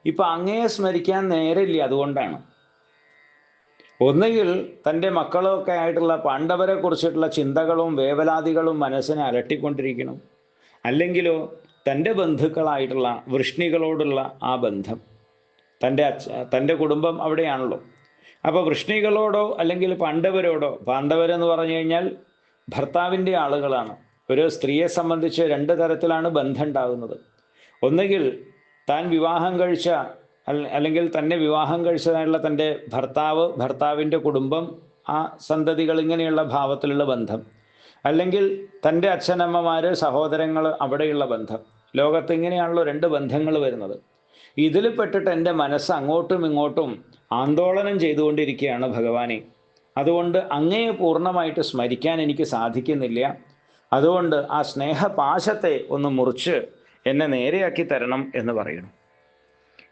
ഇപ്പം അങ്ങയെ സ്മരിക്കാൻ നേരമില്ല, അതുകൊണ്ടാണ്. ഒന്നുകിൽ തൻ്റെ മക്കളൊക്കെ ആയിട്ടുള്ള പാണ്ഡവരെ കുറിച്ചിട്ടുള്ള ചിന്തകളും വേവലാതികളും മനസ്സിനെ അലട്ടിക്കൊണ്ടിരിക്കണം, അല്ലെങ്കിലോ തൻ്റെ ബന്ധുക്കളായിട്ടുള്ള വൃഷ്ണികളോടുള്ള ആ ബന്ധം, തൻ്റെ കുടുംബം അവിടെയാണല്ലോ. അപ്പോൾ വൃഷ്ണികളോടോ അല്ലെങ്കിൽ പാണ്ഡവരോടോ, പാണ്ഡവരെന്ന് പറഞ്ഞു കഴിഞ്ഞാൽ ഭർത്താവിൻ്റെ ആളുകളാണ്. ഒരു സ്ത്രീയെ സംബന്ധിച്ച് രണ്ട് തരത്തിലാണ് ബന്ധം ഉണ്ടാകുന്നത്. ഒന്നുകിൽ താൻ വിവാഹം കഴിച്ച അല്ലെങ്കിൽ തന്നെ വിവാഹം കഴിച്ചതായിട്ടുള്ള തൻ്റെ ഭർത്താവ്, ഭർത്താവിൻ്റെ കുടുംബം, ആ സന്തതികൾ, ഇങ്ങനെയുള്ള ഭാവത്തിലുള്ള ബന്ധം. അല്ലെങ്കിൽ തൻ്റെ അച്ഛനമ്മമാർ, സഹോദരങ്ങൾ, അവിടെയുള്ള ബന്ധം. ലോകത്ത് ഇങ്ങനെയാണല്ലോ രണ്ട് ബന്ധങ്ങൾ വരുന്നത്. ഇതിൽ പെട്ടിട്ട് എൻ്റെ മനസ്സ് അങ്ങോട്ടും ഇങ്ങോട്ടും ആന്തോളനം ചെയ്തുകൊണ്ടിരിക്കുകയാണ് ഭഗവാനെ. അതുകൊണ്ട് അങ്ങയെ പൂർണ്ണമായിട്ട് സ്മരിക്കാൻ എനിക്ക് സാധിക്കുന്നില്ല. അതുകൊണ്ട് ആ സ്നേഹപാശത്തെ ഒന്ന് മുറിച്ച് എന്നെ നേരെയാക്കി തരണം എന്ന് പറയുന്നു.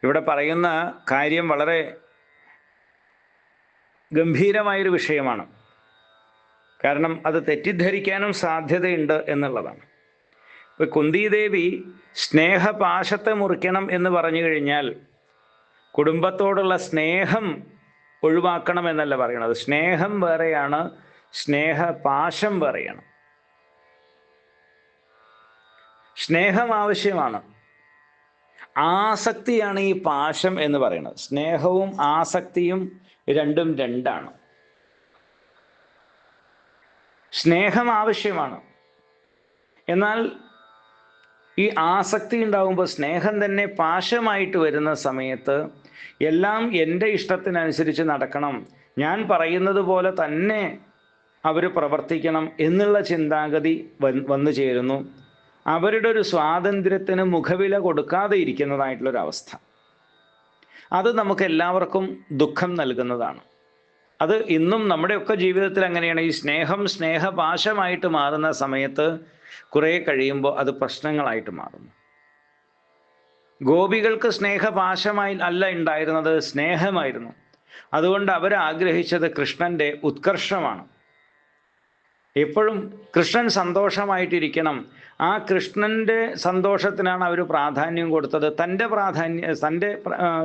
ഇവിടെ പറയുന്ന കാര്യം വളരെ ഗംഭീരമായൊരു വിഷയമാണ്. കാരണം അത് തെറ്റിദ്ധരിക്കാനും സാധ്യതയുണ്ട് എന്നുള്ളതാണ്. ഇപ്പോൾ കുന്തിദേവി സ്നേഹപാശത്തെ മുറിക്കണം എന്ന് പറഞ്ഞു കഴിഞ്ഞാൽ കുടുംബത്തോടുള്ള സ്നേഹം ഒഴിവാക്കണം എന്നല്ല പറയണത്. സ്നേഹം വേറെയാണ്, സ്നേഹപാശം വേറെയാണ്. സ്നേഹം ആവശ്യമാണ്, ആസക്തിയാണ് ഈ പാശം എന്ന് പറയുന്നത്. സ്നേഹവും ആസക്തിയും രണ്ടും രണ്ടാണ്. സ്നേഹം ആവശ്യമാണ്, എന്നാൽ ഈ ആസക്തി ഉണ്ടാകുമ്പോൾ, സ്നേഹം തന്നെ പാശമായിട്ട് വരുന്ന സമയത്ത് എല്ലാം എൻ്റെ ഇഷ്ടത്തിനനുസരിച്ച് നടക്കണം, ഞാൻ പറയുന്നത് പോലെ തന്നെ അവർ പ്രവർത്തിക്കണം എന്നുള്ള ചിന്താഗതി വന്നു ചേരുന്നു. അവരുടെ ഒരു സ്വാതന്ത്ര്യത്തിന് മുഖവില കൊടുക്കാതെ ഇരിക്കുന്നതായിട്ടുള്ളൊരവസ്ഥ, അത് നമുക്ക് എല്ലാവർക്കും ദുഃഖം നൽകുന്നതാണ്. അത് ഇന്നും നമ്മുടെയൊക്കെ ജീവിതത്തിൽ അങ്ങനെയാണ്. ഈ സ്നേഹപാശമായിട്ട് മാറുന്ന സമയത്ത് കുറേ കഴിയുമ്പോൾ അത് പ്രശ്നങ്ങളായിട്ട് മാറുന്നു. ഗോപികൾക്ക് സ്നേഹപാശമായി അല്ല ഉണ്ടായിരുന്നത്, സ്നേഹമായിരുന്നു. അതുകൊണ്ട് അവർ ആഗ്രഹിച്ചത് കൃഷ്ണൻ്റെ ഉത്കർഷമാണ്. എപ്പോഴും കൃഷ്ണൻ സന്തോഷമായിട്ടിരിക്കണം. ആ കൃഷ്ണൻ്റെ സന്തോഷത്തിനാണ് അവർ പ്രാധാന്യം കൊടുത്തത്, തൻ്റെ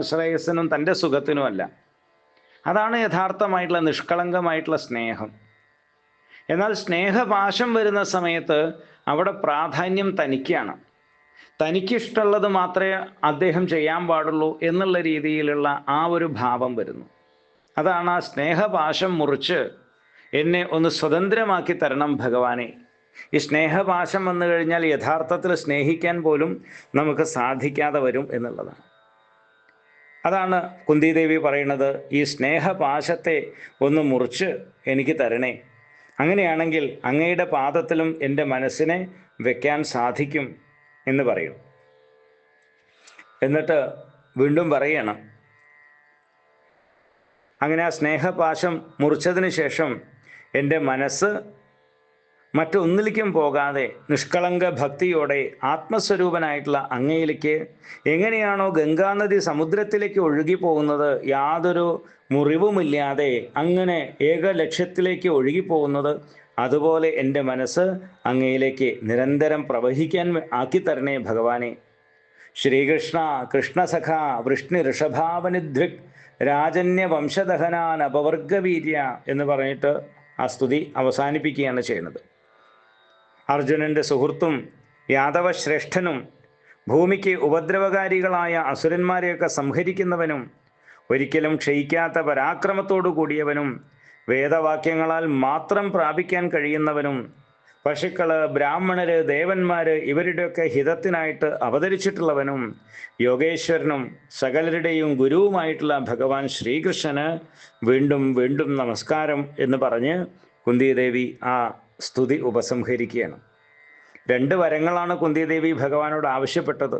ശ്രേയസ്സിനും തൻ്റെ സുഖത്തിനുമല്ല. അതാണ് യഥാർത്ഥമായിട്ടുള്ള നിഷ്കളങ്കമായിട്ടുള്ള സ്നേഹം. എന്നാൽ സ്നേഹപാശം വരുന്ന സമയത്ത് അവിടെ പ്രാധാന്യം തനിക്കാണ്. തനിക്കിഷ്ടമുള്ളത് മാത്രമേ അദ്ദേഹം ചെയ്യാൻ പാടുള്ളൂ എന്നുള്ള രീതിയിലുള്ള ആ ഒരു ഭാവം വരുന്നു. അതാണ് ആ സ്നേഹപാശം മുറിച്ച് എന്നെ ഒന്ന് സ്വതന്ത്രമാക്കി തരണം ഭഗവാനെ. ഈ സ്നേഹപാശം വന്നു കഴിഞ്ഞാൽ യഥാർത്ഥത്തിൽ സ്നേഹിക്കാൻ പോലും നമുക്ക് സാധിക്കാതെ വരും എന്നുള്ളതാണ്. അതാണ് കുന്തിദേവി പറയുന്നത്, ഈ സ്നേഹപാശത്തെ ഒന്ന് മുറിച്ച് എനിക്ക് തരണേ. അങ്ങനെയാണെങ്കിൽ അങ്ങയുടെ പാദത്തിലും എൻ്റെ മനസ്സിനെ വെക്കാൻ സാധിക്കും എന്ന് പറയും. എന്നിട്ട് വീണ്ടും പറയണം, അങ്ങനെ ആ സ്നേഹപാശം മുറിച്ചതിന് ശേഷം എൻ്റെ മനസ്സ് മറ്റൊന്നിലേക്കും പോകാതെ നിഷ്കളങ്ക ഭക്തിയോടെ ആത്മസ്വരൂപനായിട്ടുള്ള അങ്ങയിലേക്ക് എങ്ങനെയാണോ ഗംഗാനദി സമുദ്രത്തിലേക്ക് ഒഴുകി പോകുന്നത്, യാതൊരു മുറിവുമില്ലാതെ അങ്ങനെ ഏക ലക്ഷ്യത്തിലേക്ക് ഒഴുകി പോകുന്നത്, അതുപോലെ എൻ്റെ മനസ്സ് അങ്ങയിലേക്ക് നിരന്തരം പ്രവഹിക്കാൻ ആക്കിത്തരണേ ഭഗവാനെ. ശ്രീകൃഷ്ണ കൃഷ്ണസഖ വൃഷ്ണി ഋഷഭാവനിദ്വിക് രാജന്യ വംശദഹനാൻ അപവർഗവീര്യ എന്ന് പറഞ്ഞിട്ട് ആ സ്തുതി അവസാനിപ്പിക്കുകയാണ് ചെയ്യുന്നത്. അർജുനൻ്റെ സുഹൃത്തും യാദവശ്രേഷ്ഠനും ഭൂമിക്ക് ഉപദ്രവകാരികളായ അസുരന്മാരെയൊക്കെ സംഹരിക്കുന്നവനും ഒരിക്കലും ക്ഷയിക്കാത്ത പരാക്രമത്തോടു കൂടിയവനും വേദവാക്യങ്ങളാൽ മാത്രം പ്രാപിക്കാൻ കഴിയുന്നവനും പശുക്കള് ബ്രാഹ്മണര് ദേവന്മാര് ഇവരുടെയൊക്കെ ഹിതത്തിനായിട്ട് അവതരിച്ചിട്ടുള്ളവനും യോഗേശ്വരനും സകലരുടെയും ഗുരുവുമായിട്ടുള്ള ഭഗവാൻ ശ്രീകൃഷ്ണന് വീണ്ടും വീണ്ടും നമസ്കാരം എന്ന് പറഞ്ഞ് കുന്തിദേവി ആ സ്തുതി ഉപസംഹരിക്കുകയാണ്. 2 വരങ്ങളാണ് കുന്തിദേവി ഭഗവാനോട് ആവശ്യപ്പെട്ടത്.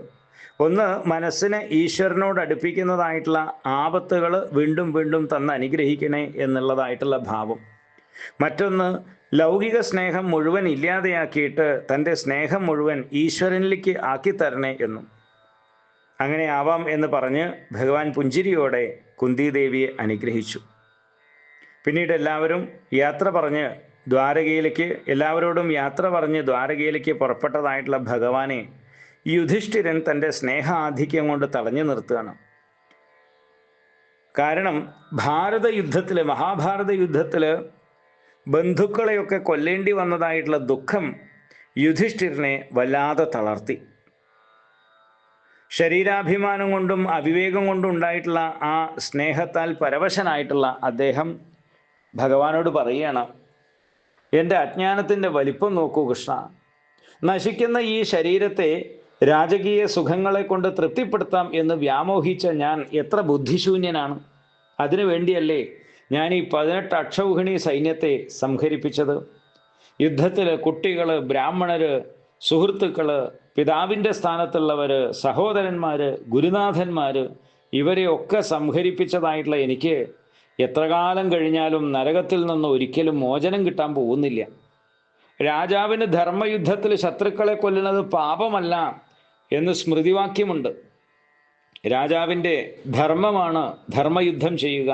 ഒന്ന്, മനസ്സിനെ ഈശ്വരനോട് അടുപ്പിക്കുന്നതായിട്ടുള്ള ആപത്തുകൾ വീണ്ടും വീണ്ടും തന്ന് അനുഗ്രഹിക്കണേ എന്നുള്ളതായിട്ടുള്ള ഭാവം. മറ്റൊന്ന്, ലൗകിക സ്നേഹം മുഴുവൻ ഇല്ലാതെയാക്കിയിട്ട് തൻ്റെ സ്നേഹം മുഴുവൻ ഈശ്വരനിലേക്ക് ആക്കിത്തരണേ എന്നും. അങ്ങനെ ആവാം എന്ന് പറഞ്ഞ് ഭഗവാൻ പുഞ്ചിരിയോടെ കുന്തിദേവിയെ അനുഗ്രഹിച്ചു. പിന്നീട് എല്ലാവരോടും യാത്ര പറഞ്ഞ് ദ്വാരകയിലേക്ക് പുറപ്പെട്ടതായിട്ടുള്ള ഭഗവാനെ യുധിഷ്ഠിരൻ തൻ്റെ സ്നേഹ ആധിക്യം കൊണ്ട് തടഞ്ഞു നിർത്തുകയാണ്. കാരണം മഹാഭാരത യുദ്ധത്തിൽ ബന്ധുക്കളെയൊക്കെ കൊല്ലേണ്ടി വന്നതായിട്ടുള്ള ദുഃഖം യുധിഷ്ഠിരനെ വല്ലാതെ തളർത്തി. ശരീരാഭിമാനം കൊണ്ടും അവിവേകം കൊണ്ടും ഉണ്ടായിട്ടുള്ള ആ സ്നേഹത്താൽ പരവശനായിട്ടുള്ള അദ്ദേഹം ഭഗവാനോട് പറയുകയാണ്, എൻ്റെ അജ്ഞാനത്തിൻ്റെ വലിപ്പം നോക്കൂ കൃഷ്ണ. നശിക്കുന്ന ഈ ശരീരത്തെ രാജകീയ സുഖങ്ങളെ കൊണ്ട് തൃപ്തിപ്പെടുത്താം എന്ന് വ്യാമോഹിച്ച ഞാൻ എത്ര ബുദ്ധിശൂന്യനാണ്. അതിനു വേണ്ടിയല്ലേ ഞാൻ ഈ 18 അക്ഷൗഹിണി സൈന്യത്തെ സംഹരിപ്പിച്ചത്. യുദ്ധത്തിൽ കുട്ടികൾ, ബ്രാഹ്മണർ, സുഹൃത്തുക്കൾ, പിതാവിൻ്റെ സ്ഥാനത്തുള്ളവർ, സഹോദരന്മാർ, ഗുരുനാഥന്മാർ ഇവരെയൊക്കെ സംഹരിപ്പിച്ചതായിട്ടുള്ള എനിക്ക് എത്ര കാലം കഴിഞ്ഞാലും നരകത്തിൽ നിന്ന് ഒരിക്കലും മോചനം കിട്ടാൻ പോകുന്നില്ല. രാജാവിന് ധർമ്മയുദ്ധത്തിൽ ശത്രുക്കളെ കൊല്ലുന്നത് പാപമല്ല എന്ന് സ്മൃതിവാക്യമുണ്ട്. രാജാവിൻ്റെ ധർമ്മമാണ് ധർമ്മയുദ്ധം ചെയ്യുക.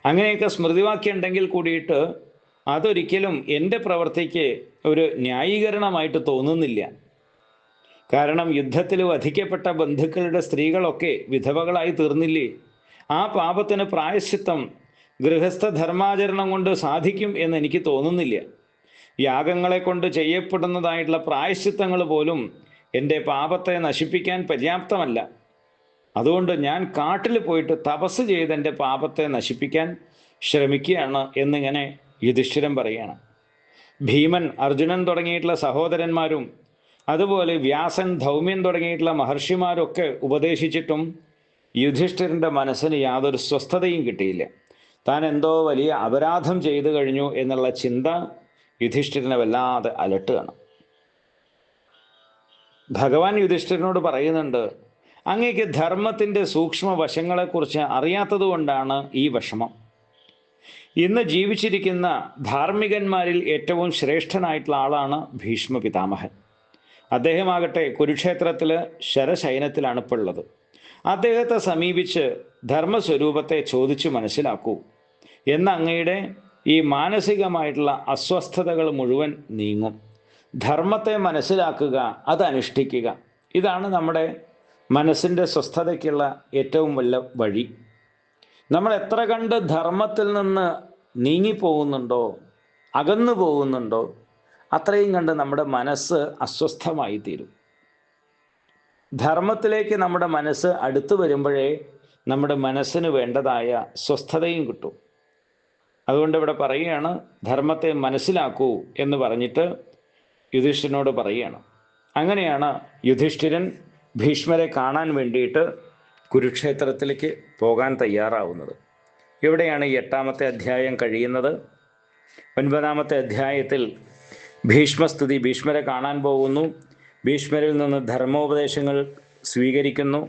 അങ്ങനെയൊക്കെ സ്മൃതിവാക്യം ഉണ്ടെങ്കിൽ കൂടിയിട്ട് അതൊരിക്കലും എൻ്റെ പ്രവൃത്തിക്ക് ഒരു ന്യായീകരണമായിട്ട് തോന്നുന്നില്ല. കാരണം യുദ്ധത്തിൽ വധിക്കപ്പെട്ട ബന്ധുക്കളുടെ സ്ത്രീകളൊക്കെ വിധവകളായി തീർന്നില്ലേ? ആ പാപത്തിന് പ്രായശ്ചിത്തം ഗൃഹസ്ഥ ധർമാചരണം കൊണ്ട് സാധിക്കും എന്ന് എനിക്ക് തോന്നുന്നില്ല. യാഗങ്ങളെ കൊണ്ട് ചെയ്യപ്പെടുന്നതായിട്ടുള്ള പ്രായശ്ചിത്തങ്ങൾ പോലും എൻ്റെ പാപത്തെ നശിപ്പിക്കാൻ പര്യാപ്തമല്ല. അതുകൊണ്ട് ഞാൻ കാട്ടിൽ പോയിട്ട് തപസ് ചെയ്ത് എൻ്റെ പാപത്തെ നശിപ്പിക്കാൻ ശ്രമിക്കുകയാണ് എന്നിങ്ങനെ യുധിഷ്ഠിരൻ പറയുകയാണ്. ഭീമൻ, അർജുനൻ തുടങ്ങിയിട്ടുള്ള സഹോദരന്മാരും അതുപോലെ വ്യാസൻ, ധൗമ്യൻ തുടങ്ങിയിട്ടുള്ള മഹർഷിമാരൊക്കെ ഉപദേശിച്ചിട്ടും യുധിഷ്ഠിരൻ്റെ മനസ്സിന് യാതൊരു സ്വസ്ഥതയും കിട്ടിയില്ല. താൻ എന്തോ വലിയ അപരാധം ചെയ്തു കഴിഞ്ഞു എന്നുള്ള ചിന്ത യുധിഷ്ഠിരനെ വല്ലാതെ അലട്ടുകയാണ്. ഭഗവാൻ യുധിഷ്ഠിരനോട് പറയുന്നുണ്ട്, അങ്ങേക്ക് ധർമ്മത്തിൻ്റെ സൂക്ഷ്മ വശങ്ങളെക്കുറിച്ച് അറിയാത്തത് കൊണ്ടാണ് ഈ വിഷമം. ഇന്ന് ജീവിച്ചിരിക്കുന്ന ധാർമ്മികന്മാരിൽ ഏറ്റവും ശ്രേഷ്ഠനായിട്ടുള്ള ആളാണ് ഭീഷ്മ പിതാമഹൻ. അദ്ദേഹമാകട്ടെ കുരുക്ഷേത്രത്തിൽ ശരശയനത്തിലാണ് ഇപ്പോൾ ഉള്ളത്. അദ്ദേഹത്തെ സമീപിച്ച് ധർമ്മസ്വരൂപത്തെ ചോദിച്ചു മനസ്സിലാക്കൂ എന്ന് അങ്ങയുടെ ഈ മാനസികമായിട്ടുള്ള അസ്വസ്ഥതകൾ മുഴുവൻ നീങ്ങും. ധർമ്മത്തെ മനസ്സിലാക്കുക, അത് അനുഷ്ഠിക്കുക. ഇതാണ് നമ്മുടെ മനസ്സിൻ്റെ സ്വസ്ഥതയ്ക്കുള്ള ഏറ്റവും വലിയ വഴി. നമ്മൾ എത്ര കണ്ട് ധർമ്മത്തിൽ നിന്ന് നീങ്ങിപ്പോകുന്നുണ്ടോ, അകന്നു പോകുന്നുണ്ടോ, അത്രയും കണ്ട് നമ്മുടെ മനസ്സ് അസ്വസ്ഥമായി തീരും. ധർമ്മത്തിലേക്ക് നമ്മുടെ മനസ്സ് അടുത്തു വരുമ്പോഴേ നമ്മുടെ മനസ്സിന് വേണ്ടതായ സ്വസ്ഥതയും കിട്ടും. അതുകൊണ്ട് ഇവിടെ പറയുകയാണ്, ധർമ്മത്തെ മനസ്സിലാക്കൂ എന്ന് പറഞ്ഞിട്ട് യുധിഷ്ഠിരനോട് പറയുകയാണ്. അങ്ങനെയാണ് യുധിഷ്ഠിരൻ ഭീഷ്മരെ കാണാൻ വേണ്ടിയിട്ട് കുരുക്ഷേത്രത്തിലേക്ക് പോകാൻ തയ്യാറാവുന്നത്. ഇവിടെയാണ് ഈ 8-ാമത്തെ അധ്യായം കഴിയുന്നത്. 9-ാമത്തെ അധ്യായത്തിൽ ഭീഷ്മസ്തുതി, ഭീഷ്മരെ കാണാൻ പോകുന്നു, ഭീഷ്മരിൽ നിന്ന് ധർമ്മോപദേശങ്ങൾ സ്വീകരിക്കുന്നു,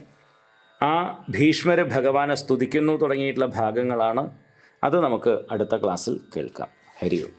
ആ ഭീഷ്മര് ഭഗവാനെ സ്തുതിക്കുന്നു തുടങ്ങിയിട്ടുള്ള ഭാഗങ്ങളാണ്. അത് നമുക്ക് അടുത്ത ക്ലാസ്സിൽ കേൾക്കാം. ഹരി ഓം.